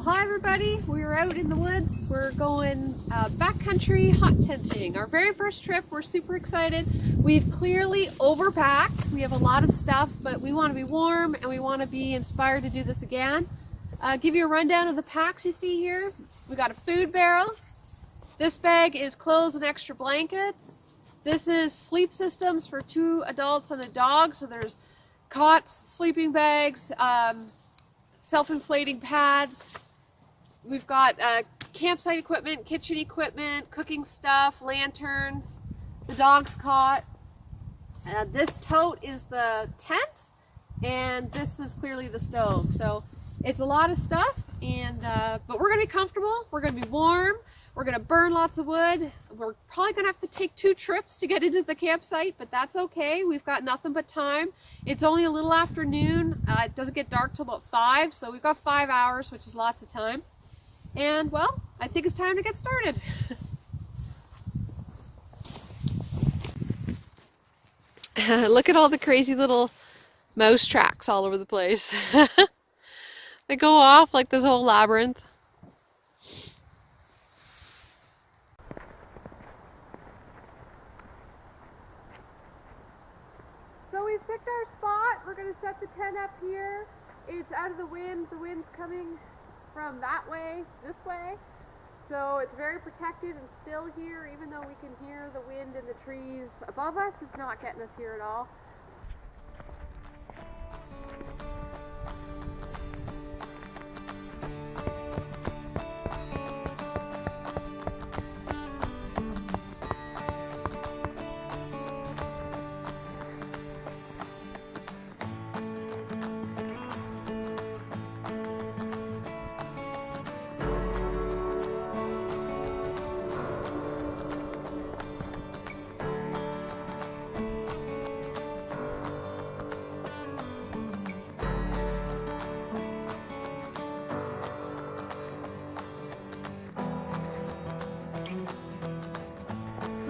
Hi everybody, we're out in the woods. We're going backcountry hot tenting. Our very first trip. We're super excited. We've clearly overpacked. We have a lot of stuff, but we want to be warm and we want to be inspired to do this again. Give you a rundown of the packs you see here. We got a food barrel. This bag is clothes and extra blankets. This is sleep systems for 2 adults and a dog. So there's cots, sleeping bags, self-inflating pads. We've got campsite equipment, kitchen equipment, cooking stuff, lanterns, the dog's cot. This tote is the tent, and this is clearly the stove. So it's a lot of stuff, and but we're gonna be comfortable. We're gonna be warm. We're gonna burn lots of wood. We're probably gonna have to take 2 trips to get into the campsite, but that's okay. We've got nothing but time. It's only a little afternoon. It doesn't get dark till about 5, so we've got 5 hours, which is lots of time. And well, I think it's time to get started. Look at all the crazy little mouse tracks all over the place. They go off like this whole labyrinth. So we've picked our spot. We're going to set the tent up here. It's out of the wind. The wind's coming from that way, this way. So it's very protected and still here, even though we can hear the wind in the trees above us. It's not getting us here at all.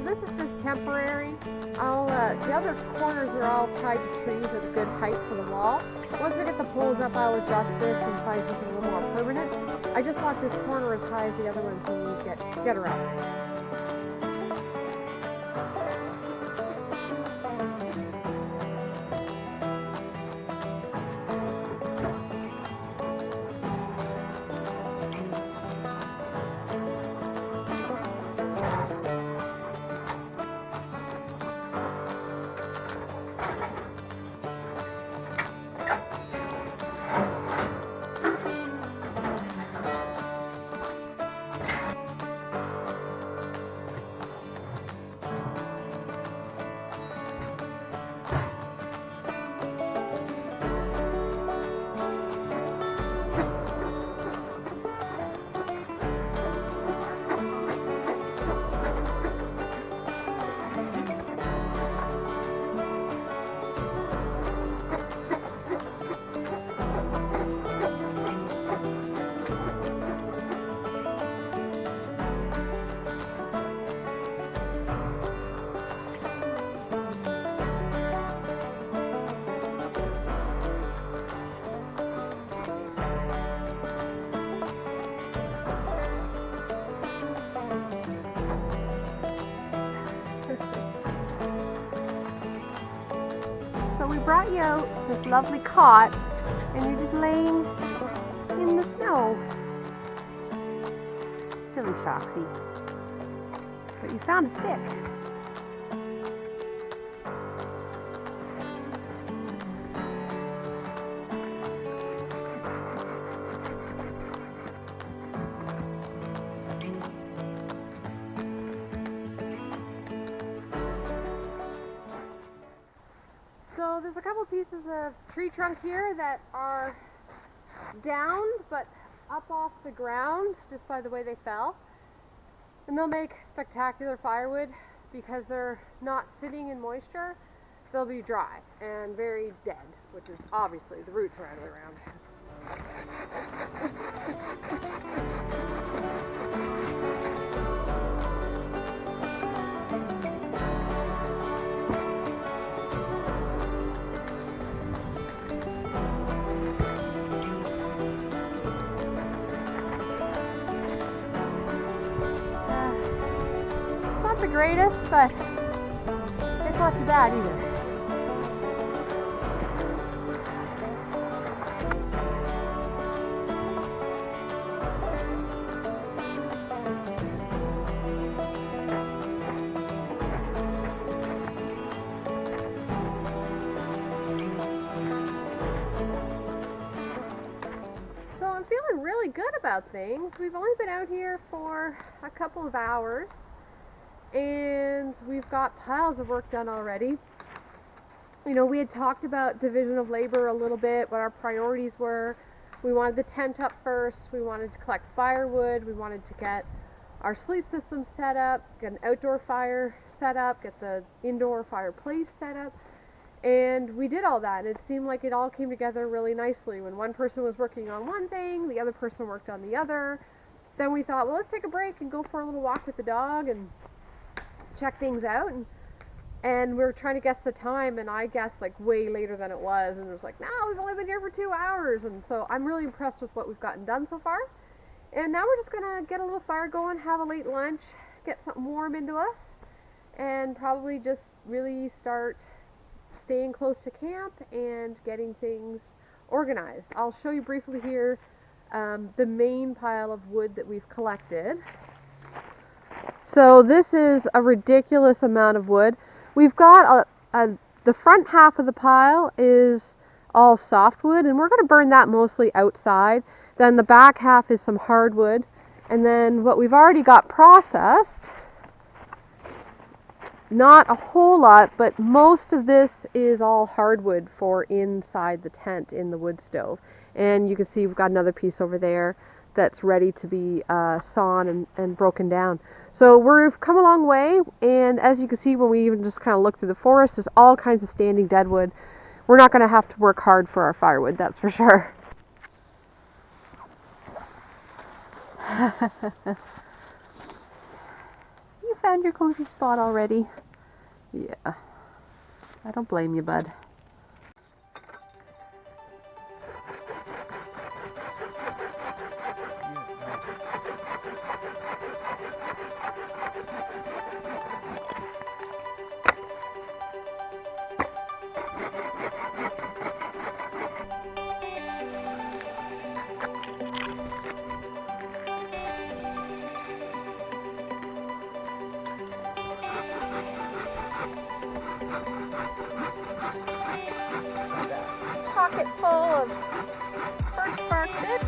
This is just temporary. The other corners are all tied to trees at a good height for the wall. Once we get the poles up, I'll adjust this and find something a little more permanent. I just want this corner as high as the other one to get around. So we brought you out this lovely cot, and you're just laying in the snow. Silly Shoxy. But you found a stick. So there's a couple pieces of tree trunk here that are down but up off the ground just by the way they fell. And they'll make spectacular firewood because they're not sitting in moisture. They'll be dry and very dead, which is obviously the roots are out of the ground. the greatest, but it's not too bad either. So I'm feeling really good about things. We've only been out here for a couple of hours and we've got piles of work done already. You know, we had talked about division of labor a little bit, what our priorities were. We wanted the tent up first, we wanted to collect firewood, we wanted to get our sleep system set up, get an outdoor fire set up, get the indoor fireplace set up. And we did all that, and it seemed like it all came together really nicely. When one person was working on one thing, the other person worked on the other. Then we thought, well, let's take a break and go for a little walk with the dog and check things out. And we were trying to guess the time, and I guessed like way later than it was. And it was like, no, we've only been here for 2 hours. And so I'm really impressed with what we've gotten done so far. And now we're just going to get a little fire going, have a late lunch, get something warm into us, and probably just really start staying close to camp and getting things organized. I'll show you briefly here the main pile of wood that we've collected. So this is a ridiculous amount of wood. We've got the front half of the pile is all softwood, and we're going to burn that mostly outside. Then the back half is some hardwood, and then what we've already got processed, not a whole lot, but most of this is all hardwood for inside the tent in the wood stove. And you can see we've got another piece over there that's ready to be sawn and broken down. So we've come a long way, and as you can see when we even just kind of look through the forest, there's all kinds of standing deadwood. We're not going to have to work hard for our firewood, that's for sure. You found your cozy spot already? Yeah. I don't blame you, bud. Pocket full of birch bark bits.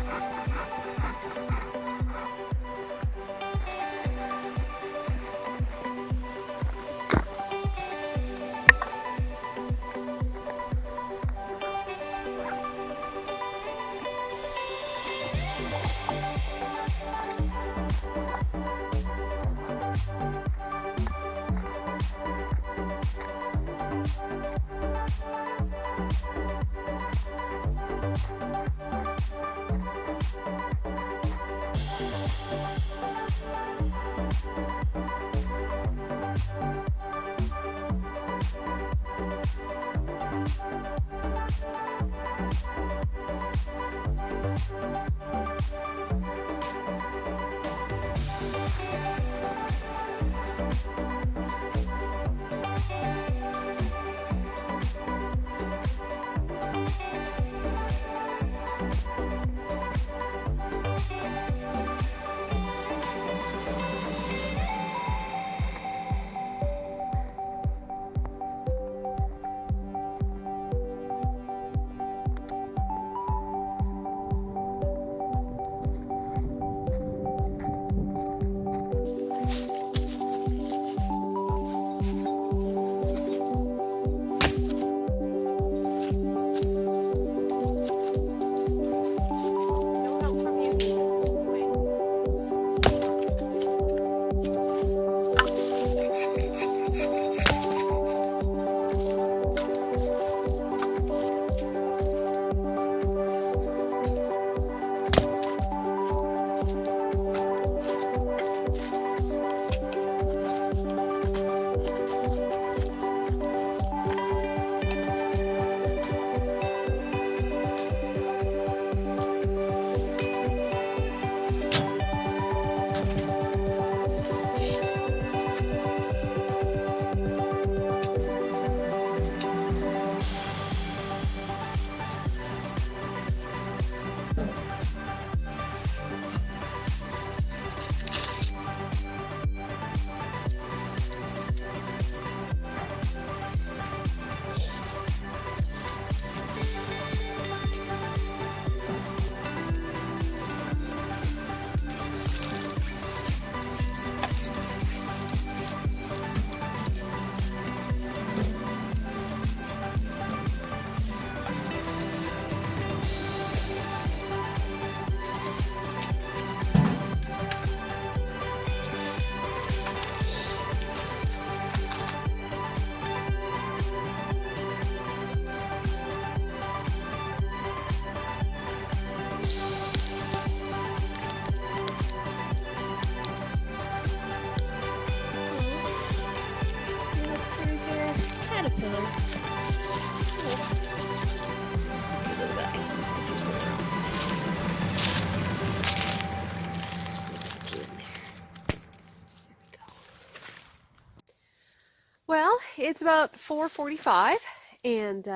Well, it's about 4:45 and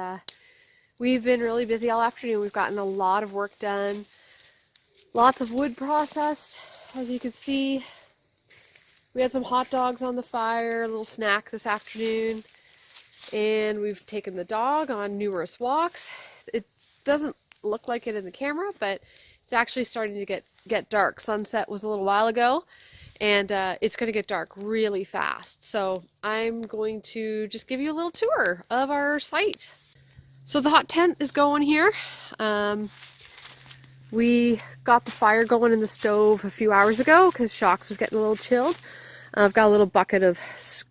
we've been really busy all afternoon. We've gotten a lot of work done, lots of wood processed. As you can see, we had some hot dogs on the fire, a little snack this afternoon, and we've taken the dog on numerous walks. It doesn't look like it in the camera, but it's actually starting to get dark. Sunset was a little while ago, and it's going to get dark really fast. So I'm going to just give you a little tour of our site. So the hot tent is going here. We got the fire going in the stove a few hours ago because Shox was getting a little chilled. I've got a little bucket of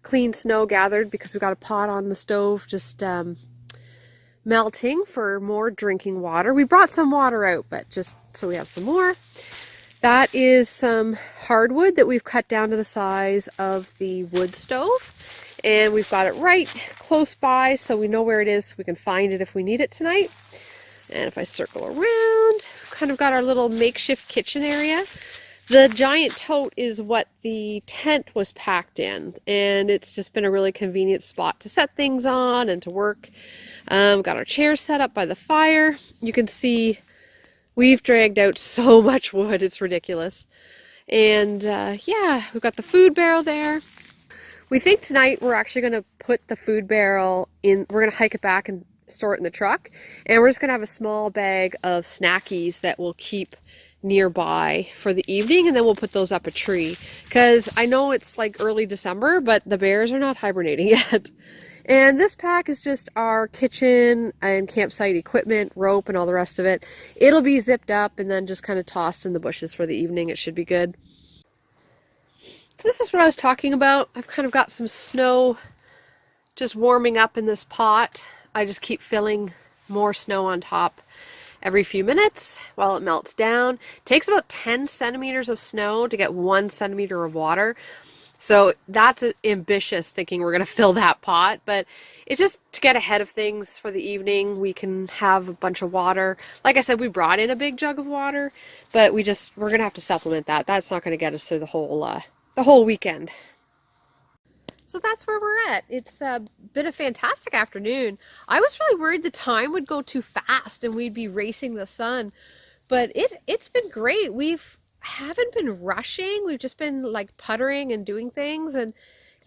clean snow gathered because we got a pot on the stove just melting for more drinking water. We brought some water out, but just so we have some more. That is some hardwood that we've cut down to the size of the wood stove. And we've got it right close by so we know where it is. We can find it if we need it tonight. And if I circle around, we've kind of got our little makeshift kitchen area. The giant tote is what the tent was packed in, and it's just been a really convenient spot to set things on and to work. We've got our chairs set up by the fire. You can see we've dragged out so much wood, it's ridiculous. And yeah, we've got the food barrel there. We think tonight we're actually going to put the food barrel in, we're going to hike it back and store it in the truck, and we're just going to have a small bag of snackies that we'll keep nearby for the evening, and then we'll put those up a tree because I know it's like early December, but the bears are not hibernating yet. And this pack is just our kitchen and campsite equipment, rope, and all the rest of it. It'll be zipped up and then just kind of tossed in the bushes for the evening. It should be good. So this is what I was talking about. I've kind of got some snow just warming up in this pot. I just keep filling more snow on top every few minutes while it melts down. It takes about 10 centimeters of snow to get 1 centimeter of water. So that's ambitious, thinking we're going to fill that pot, but it's just to get ahead of things for the evening. We can have a bunch of water. Like I said, we brought in a big jug of water, but we're going to have to supplement that. That's not going to get us through the whole weekend. So that's where we're at. It's been a fantastic afternoon. I was really worried the time would go too fast and we'd be racing the sun, but it's been great. Haven't been rushing. We've just been like puttering and doing things,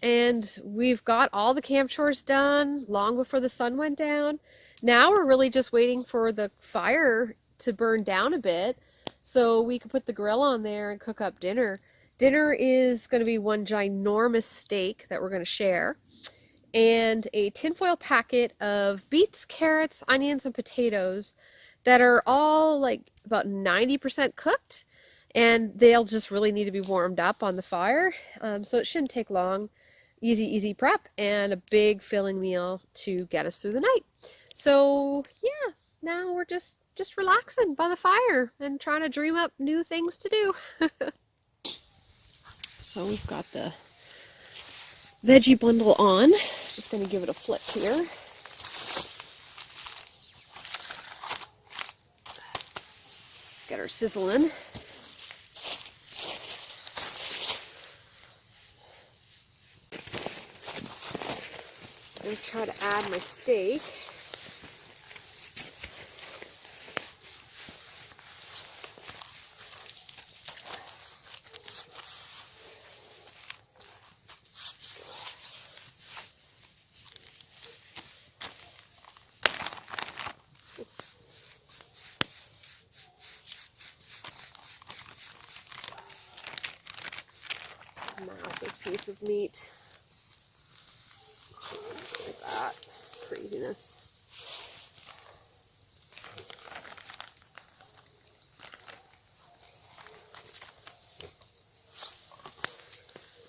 and we've got all the camp chores done long before the sun went down. Now we're really just waiting for the fire to burn down a bit so we can put the grill on there and cook up dinner. Dinner is going to be one ginormous steak that we're going to share, and a tinfoil packet of beets, carrots, onions, and potatoes that are all like about 90% cooked, and they'll just really need to be warmed up on the fire. So it shouldn't take long. Easy prep, and a big filling meal to get us through the night. So yeah, now we're just relaxing by the fire and trying to dream up new things to do. So we've got the veggie bundle on. Just going to give it a flip here. Get her sizzling. I'm going to try to add my steak. Massive piece of meat. Look at that craziness.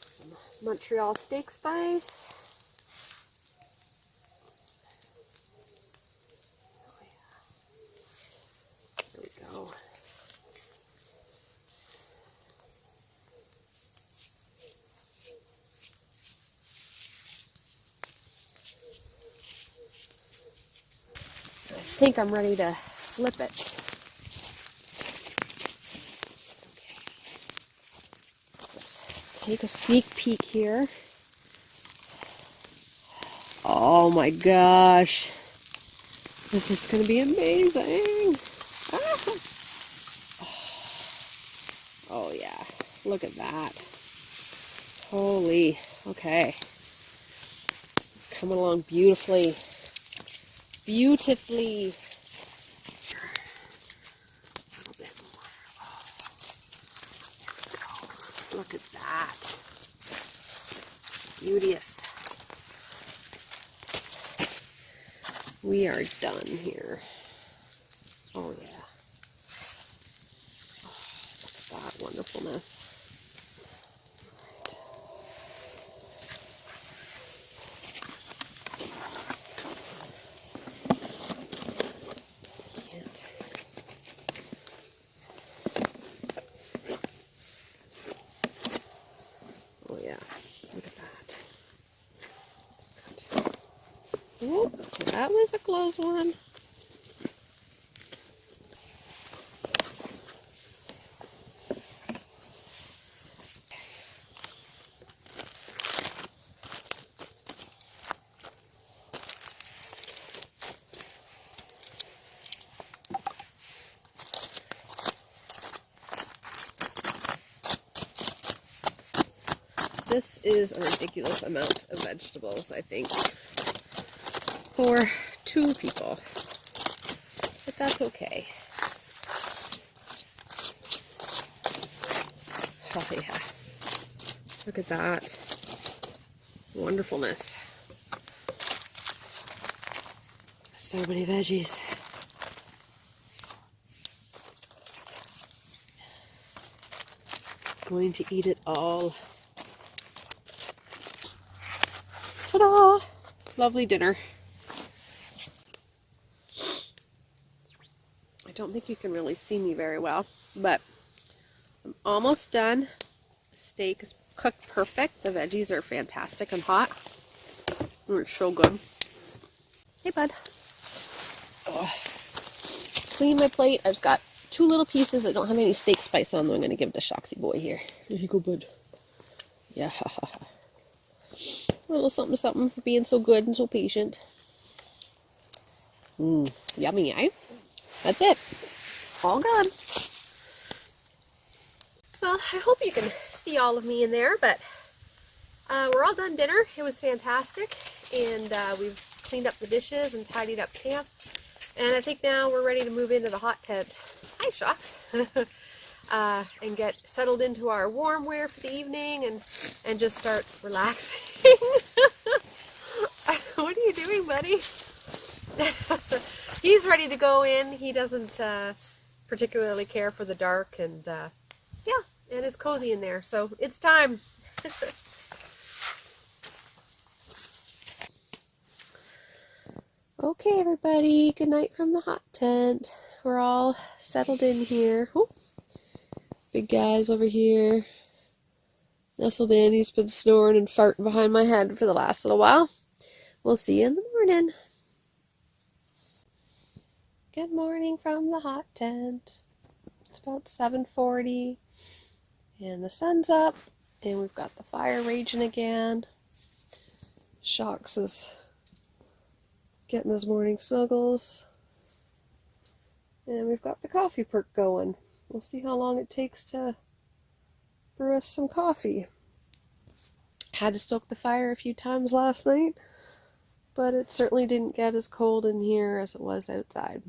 Some Montreal steak spice. Oh yeah. There we go. I think I'm ready to flip it. Okay. Let's take a sneak peek here. Oh my gosh. This is going to be amazing. Ah. Oh yeah, look at that. Holy, okay. It's coming along beautifully. Beautifully. A little bit more. Oh, look at that. Beauteous. We are done here. Oh yeah. Oh, look at that wonderfulness. Oh yeah, look at that. Whoop, that was a close one. This is a ridiculous amount of vegetables, I think, for 2 people, but that's okay. Oh yeah, look at that wonderfulness. So many veggies. Going to eat it all. Ta-da! Lovely dinner. I don't think you can really see me very well, but I'm almost done. The steak is cooked perfect. The veggies are fantastic and hot. It's so good. Hey, bud. Oh. Clean my plate. I've got 2 little pieces that don't have any steak spice on them. I'm going to give the Shoxy boy here. There you go, bud. Yeah. A little something something for being so good and so patient. Yummy, eh? That's it. All gone. Well, I hope you can see all of me in there, but we're all done dinner. It was fantastic, and we've cleaned up the dishes and tidied up camp, and I think now we're ready to move into the hot tent. Hi, Shox. And get settled into our warm wear for the evening and just start relaxing. What are you doing, buddy? He's ready to go in. He doesn't particularly care for the dark, and yeah, and it's cozy in there, so it's time. Okay, everybody, good night from the hot tent. We're all settled in here. Ooh. Big guy's over here, nestled in. He's been snoring and farting behind my head for the last little while. We'll see you in the morning. Good morning from the hot tent. It's about 7:40, and the sun's up, and we've got the fire raging again. Shox is getting his morning snuggles, and we've got the coffee perk going. We'll see how long it takes to brew us some coffee. Had to stoke the fire a few times last night, but it certainly didn't get as cold in here as it was outside.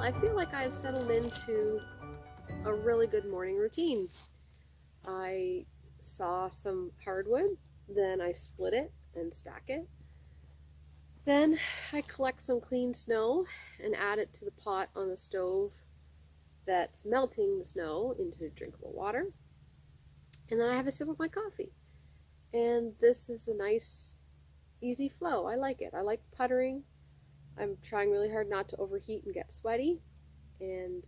I feel like I've settled into a really good morning routine. I saw some hardwood, then I split it and stack it. Then I collect some clean snow and add it to the pot on the stove that's melting the snow into drinkable water. And then I have a sip of my coffee. And this is a nice, easy flow. I like it. I like puttering. I'm trying really hard not to overheat and get sweaty, and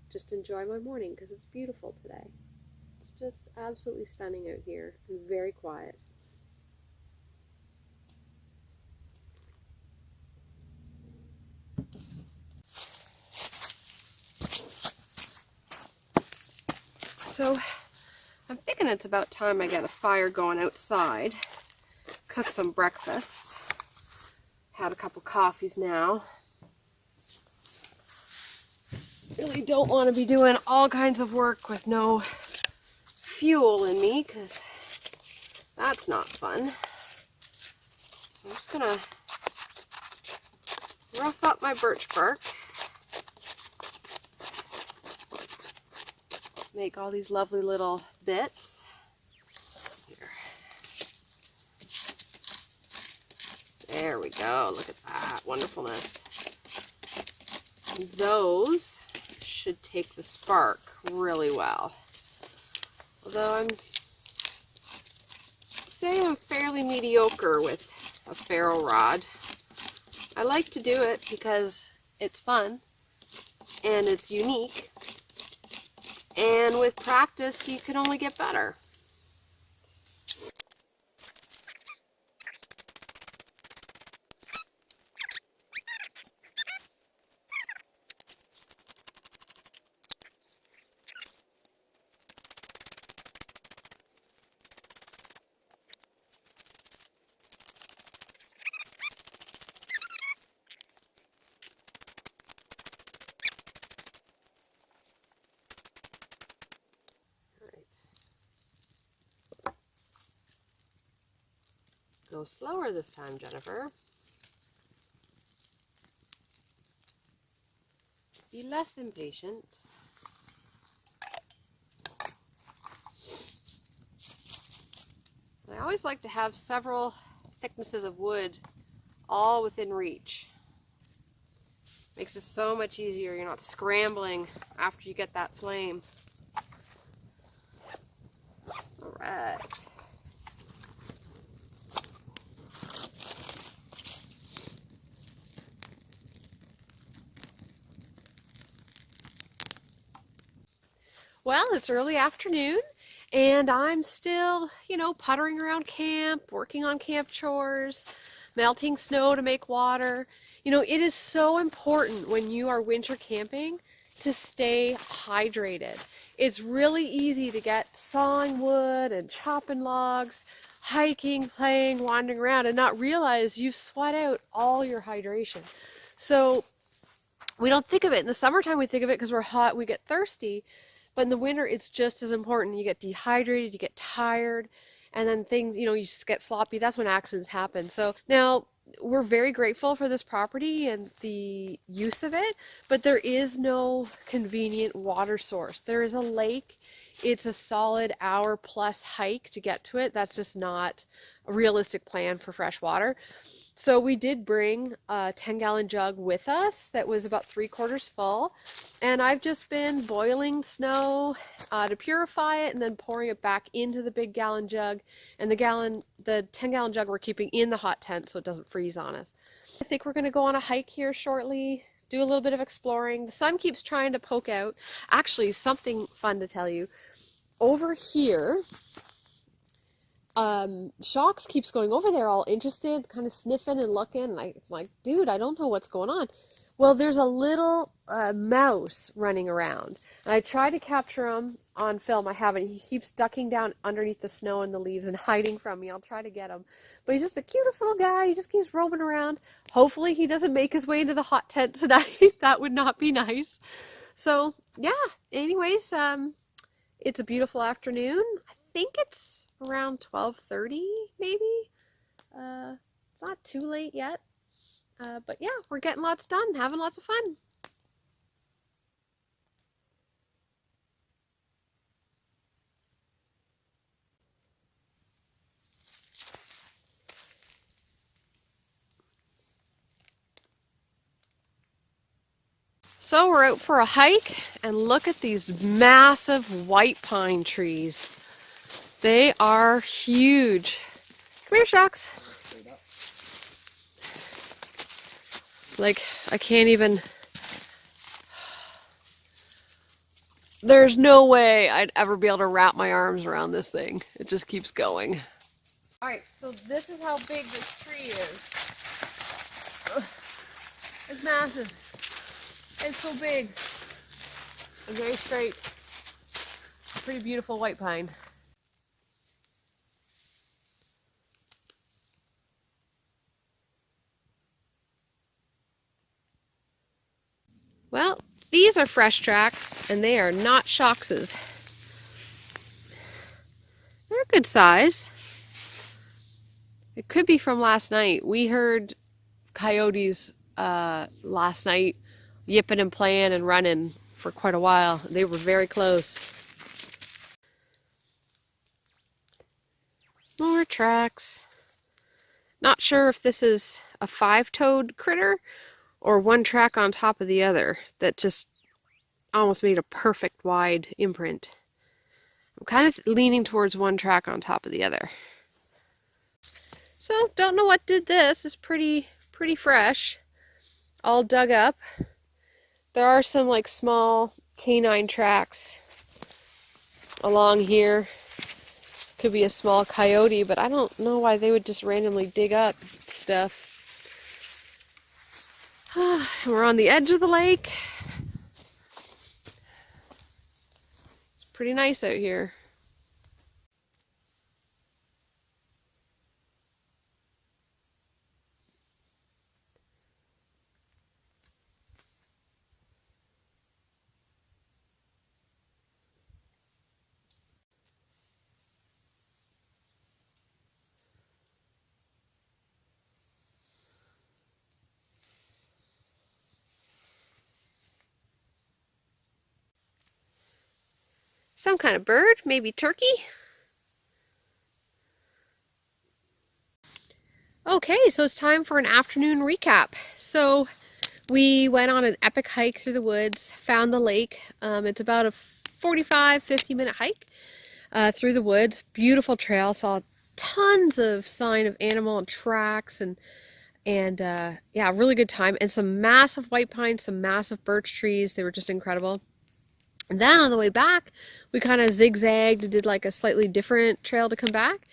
just enjoy my morning because it's beautiful today. It's just absolutely stunning out here and very quiet. So I'm thinking it's about time I get a fire going outside, cook some breakfast. Had a couple coffees now. Really don't want to be doing all kinds of work with no fuel in me, because that's not fun. So I'm just gonna rough up my birch bark, make all these lovely little bits. Here. There we go. Look at that wonderfulness. And those should take the spark really well. Although I'm fairly mediocre with a ferro rod. I like to do it because it's fun and it's unique. And with practice, you can only get better. Go slower this time, Jennifer. Be less impatient. I always like to have several thicknesses of wood all within reach. Makes it so much easier. You're not scrambling after you get that flame. All right. Well, it's early afternoon, and I'm still, puttering around camp, working on camp chores, melting snow to make water. It is so important when you are winter camping to stay hydrated. It's really easy to get sawing wood and chopping logs, hiking, playing, wandering around, and not realize you've sweat out all your hydration. So we don't think of it. In the summertime, we think of it because we're hot, we get thirsty. But in the winter, it's just as important. You get dehydrated, you get tired, and then things, you just get sloppy. That's when accidents happen. So now we're very grateful for this property and the use of it, but there is no convenient water source. There is a lake. It's a solid hour-plus hike to get to it. That's just not a realistic plan for fresh water. So we did bring a 10-gallon jug with us that was about 3/4 full, and I've just been boiling snow to purify it and then pouring it back into the big gallon jug, and the 10-gallon jug we're keeping in the hot tent so it doesn't freeze on us. I think we're going to go on a hike here shortly, do a little bit of exploring. The sun keeps trying to poke out. Actually, something fun to tell you. Over here, Shocks keeps going over there all interested, kind of sniffing and looking, and I'm like, dude, I don't know what's going on. Well, there's a little mouse running around, and I tried to capture him on film. I haven't. He keeps ducking down underneath the snow and the leaves and hiding from me. I'll try to get him, but he's just the cutest little guy. He just keeps roaming around. Hopefully he doesn't make his way into the hot tent tonight. That would not be nice. So yeah, anyways, it's a beautiful afternoon. I think it's around 12:30 maybe. It's not too late yet, but yeah, we're getting lots done, having lots of fun. So we're out for a hike, and look at these massive white pine trees. They are huge. Come here, Shocks. Like, I can't even... There's no way I'd ever be able to wrap my arms around this thing. It just keeps going. Alright, so this is how big this tree is. It's massive. It's so big. And very straight. Pretty beautiful white pine. Well, these are fresh tracks, and they are not Shocks's. They're a good size. It could be from last night. We heard coyotes last night yipping and playing and running for quite a while. They were very close. More tracks. Not sure if this is a five-toed critter or one track on top of the other that just almost made a perfect wide imprint. I'm kind of leaning towards one track on top of the other. So, don't know what did this. It's pretty fresh. All dug up. There are some like small canine tracks along here. Could be a small coyote, but I don't know why they would just randomly dig up stuff. We're on the edge of the lake. It's pretty nice out here. Some kind of bird, maybe turkey. Okay, so it's time for an afternoon recap. So we went on an epic hike through the woods, found the lake. It's about a 45-50 minute hike through the woods. Beautiful trail, saw tons of sign of animal tracks and yeah, really good time. And some massive white pines, some massive birch trees. They were just incredible. And then on the way back, we kind of zigzagged and did like a slightly different trail to come back.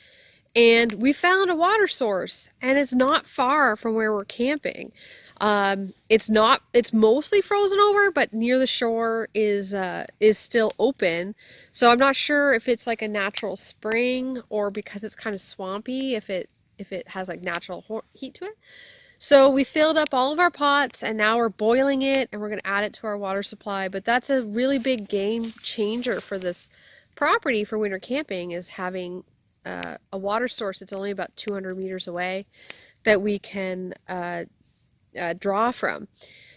And we found a water source, and it's not far from where we're camping. It's mostly frozen over, but near the shore is still open. So I'm not sure if it's like a natural spring or because it's kind of swampy, if it has like natural heat to it. So we filled up all of our pots, and now we're boiling it, and we're going to add it to our water supply. But that's a really big game changer for this property for winter camping, is having a water source that's only about 200 meters away that we can draw from.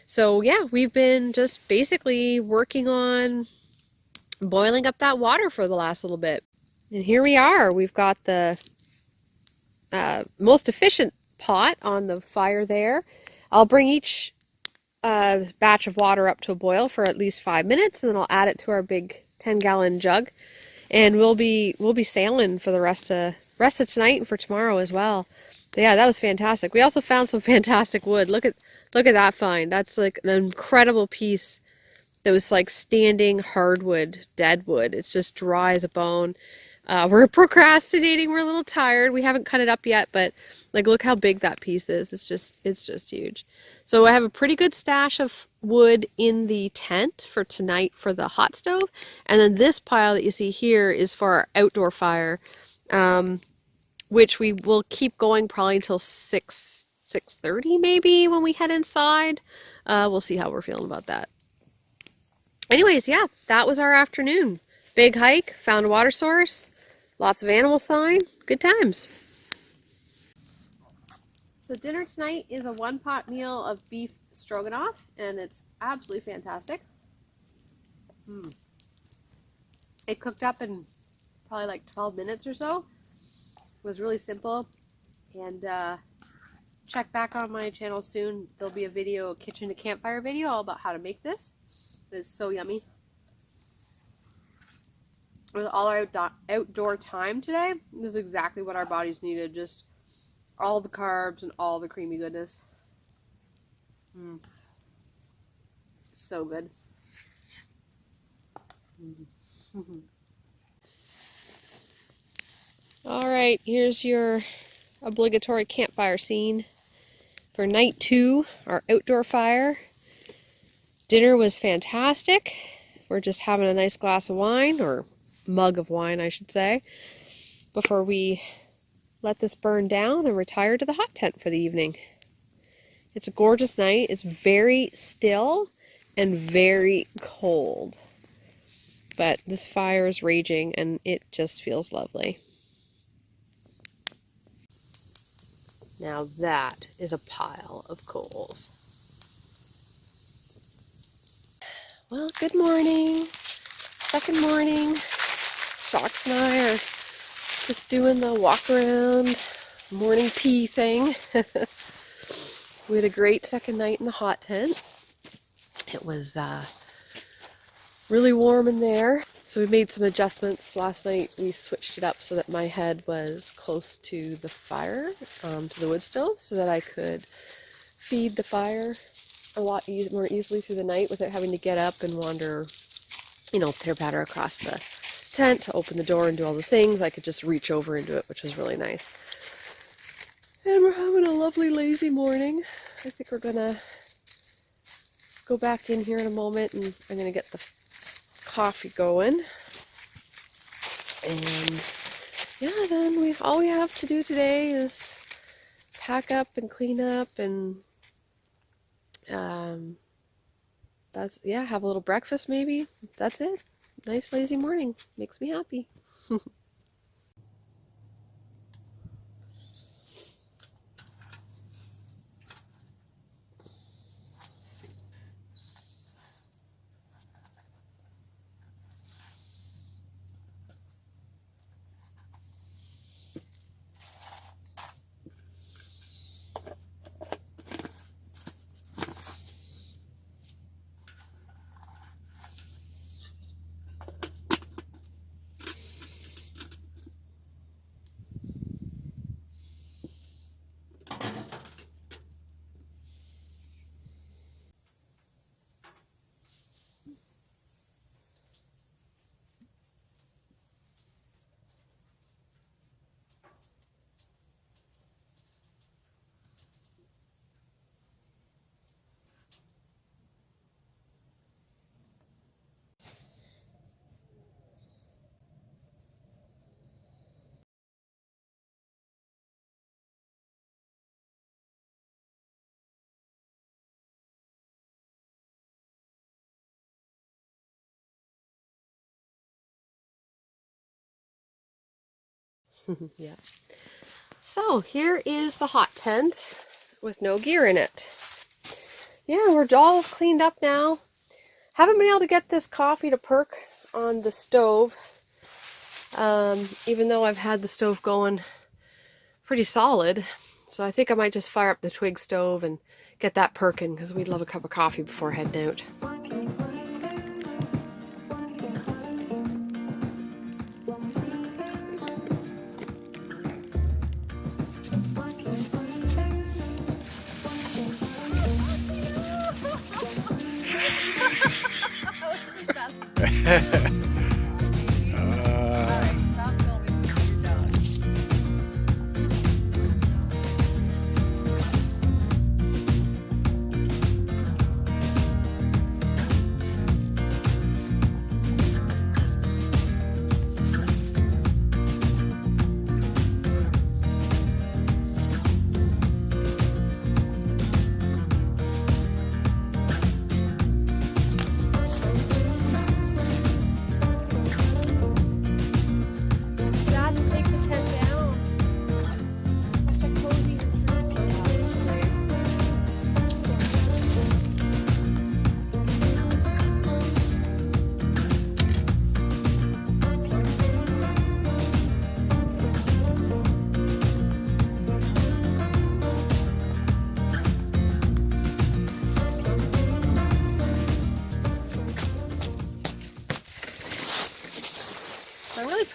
So yeah, we've been just basically working on boiling up that water for the last little bit. And here we are. We've got the most efficient pot on the fire there. I'll bring each batch of water up to a boil for at least 5 minutes, and then I'll add it to our big 10-gallon jug, and we'll be sailing for the rest of tonight and for tomorrow as well. But yeah, that was fantastic. We also found some fantastic wood. Look at that find. That's like an incredible piece that was like standing hardwood, dead wood. It's just dry as a bone. We're procrastinating. We're a little tired. We haven't cut it up yet, but like, look how big that piece is. It's just huge. So I have a pretty good stash of wood in the tent for tonight for the hot stove. And then this pile that you see here is for our outdoor fire, which we will keep going probably until 6:30 maybe when we head inside. We'll see how we're feeling about that. Anyways, yeah, that was our afternoon. Big hike, found a water source, lots of animal sign, good times. So dinner tonight is a one-pot meal of beef stroganoff, and it's absolutely fantastic. It cooked up in probably like 12 minutes or so. It was really simple and check back on my channel soon. There'll be a video, a kitchen to campfire video, all about how to make this. It's so yummy. With all our outdoor time today, this is exactly what our bodies needed. Just all the carbs and all the creamy goodness. So good. All right, here's your obligatory campfire scene for night 2, our outdoor fire. Dinner was fantastic. We're just having a nice glass of wine, or mug of wine, I should say, before we let this burn down and retire to the hot tent for the evening. It's a gorgeous night. It's very still and very cold, but this fire is raging and it just feels lovely. Now that is a pile of coals. Well, good morning. Second morning. Shox and I are just doing the walk around morning pee thing. We had a great second night in the hot tent. It was really warm in there. So we made some adjustments. Last night we switched it up so that my head was close to the fire, to the wood stove, so that I could feed the fire a lot more easily through the night without having to get up and wander, pitter-patter across the tent to open the door and do all the things. I could just reach over and do it, which was really nice. And we're having a lovely lazy morning. I think we're gonna go back in here in a moment and I'm gonna get the coffee going. And yeah, then all we have to do today is pack up and clean up and have a little breakfast maybe. That's it. Nice lazy morning. Makes me happy. Yeah. So here is the hot tent with no gear in it. Yeah, we're all cleaned up now. Haven't been able to get this coffee to perk on the stove, even though I've had the stove going pretty solid. So I think I might just fire up the twig stove and get that perking, because we'd love a cup of coffee before heading out.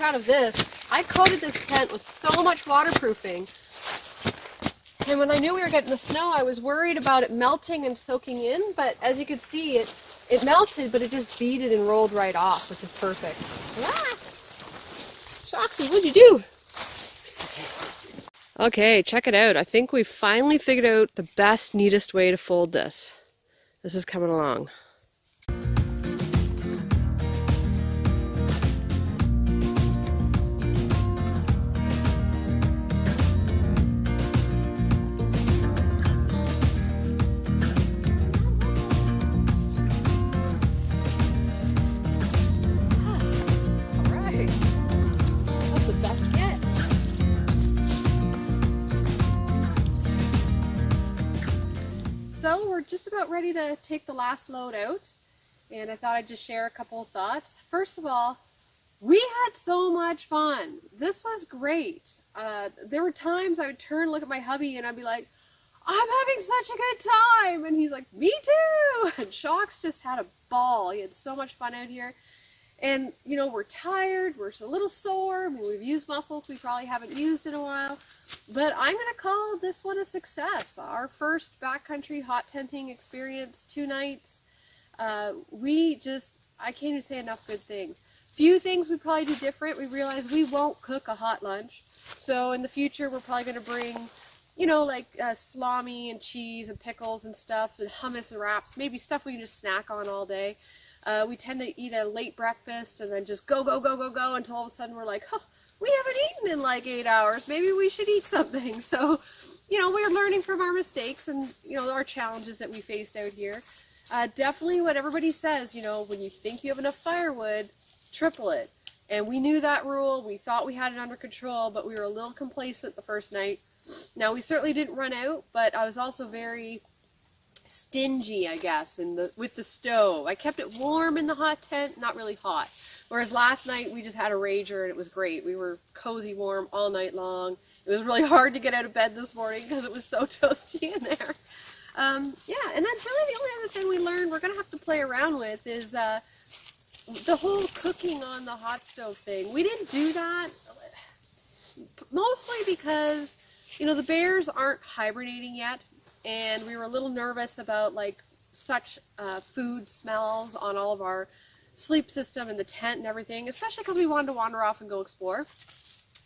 proud of this. I coated this tent with so much waterproofing. And when I knew we were getting the snow, I was worried about it melting and soaking in, but as you can see, it melted, but it just beaded and rolled right off, which is perfect. Ah! Shoxy, what'd you do? Okay, check it out. I think we finally figured out the best, neatest way to fold this. This is coming along. So we're just about ready to take the last load out, and I thought I'd just share a couple of thoughts. First of all, we had so much fun. This was great. There were times I would turn and look at my hubby and I'd be like, I'm having such a good time, and he's like, me too. And Shox just had a ball. He had so much fun out here. And, you know, we're tired, we're a little sore. I mean, we've used muscles we probably haven't used in a while. But I'm going to call this one a success. Our first backcountry hot tenting experience, 2 nights. I can't even say enough good things. Few things we probably do different. We realize we won't cook a hot lunch. So in the future, we're probably going to bring, you know, like salami and cheese and pickles and stuff, and hummus and wraps, maybe stuff we can just snack on all day. We tend to eat a late breakfast and then just go until all of a sudden we're like, oh, we haven't eaten in like 8 hours. Maybe we should eat something. So, you know, we're learning from our mistakes and, you know, our challenges that we faced out here. Definitely what everybody says, you know, when you think you have enough firewood, triple it. And we knew that rule. We thought we had it under control, but we were a little complacent the first night. Now, we certainly didn't run out, but I was also very stingy, I guess, with the stove. I kept it warm in the hot tent, not really hot. Whereas last night we just had a rager and it was great. We were cozy warm all night long. It was really hard to get out of bed this morning because it was so toasty in there. Yeah, and that's really the only other thing we learned we're going to have to play around with is the whole cooking on the hot stove thing. We didn't do that mostly because, you know, the bears aren't hibernating yet. And we were a little nervous about like such food smells on all of our sleep system and the tent and everything, especially because we wanted to wander off and go explore.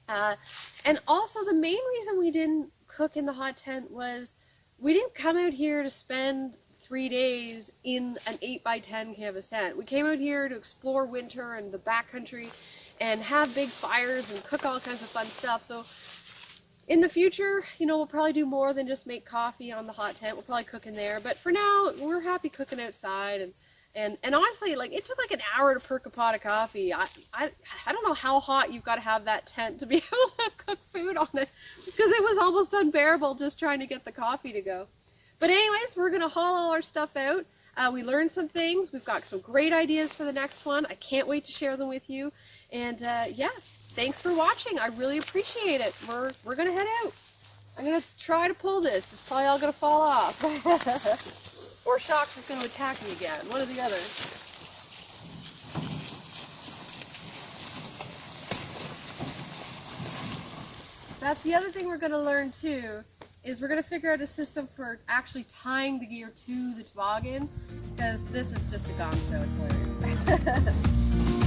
And also the main reason we didn't cook in the hot tent was we didn't come out here to spend 3 days in an 8x10 canvas tent. We came out here to explore winter and the backcountry and have big fires and cook all kinds of fun stuff. So in the future, you know, we'll probably do more than just make coffee on the hot tent. We'll probably cook in there. But for now, we're happy cooking outside. And honestly, like, it took like an hour to perk a pot of coffee. I don't know how hot you've got to have that tent to be able to cook food on it, because it was almost unbearable just trying to get the coffee to go. But anyways, we're going to haul all our stuff out. We learned some things. We've got some great ideas for the next one. I can't wait to share them with you. And yeah, thanks for watching. I really appreciate it. We're going to head out. I'm going to try to pull this. It's probably all going to fall off. Or Shox is going to attack me again. One or the other. That's the other thing we're going to learn too, is we're going to figure out a system for actually tying the gear to the toboggan, because this is just a gong show. It's hilarious.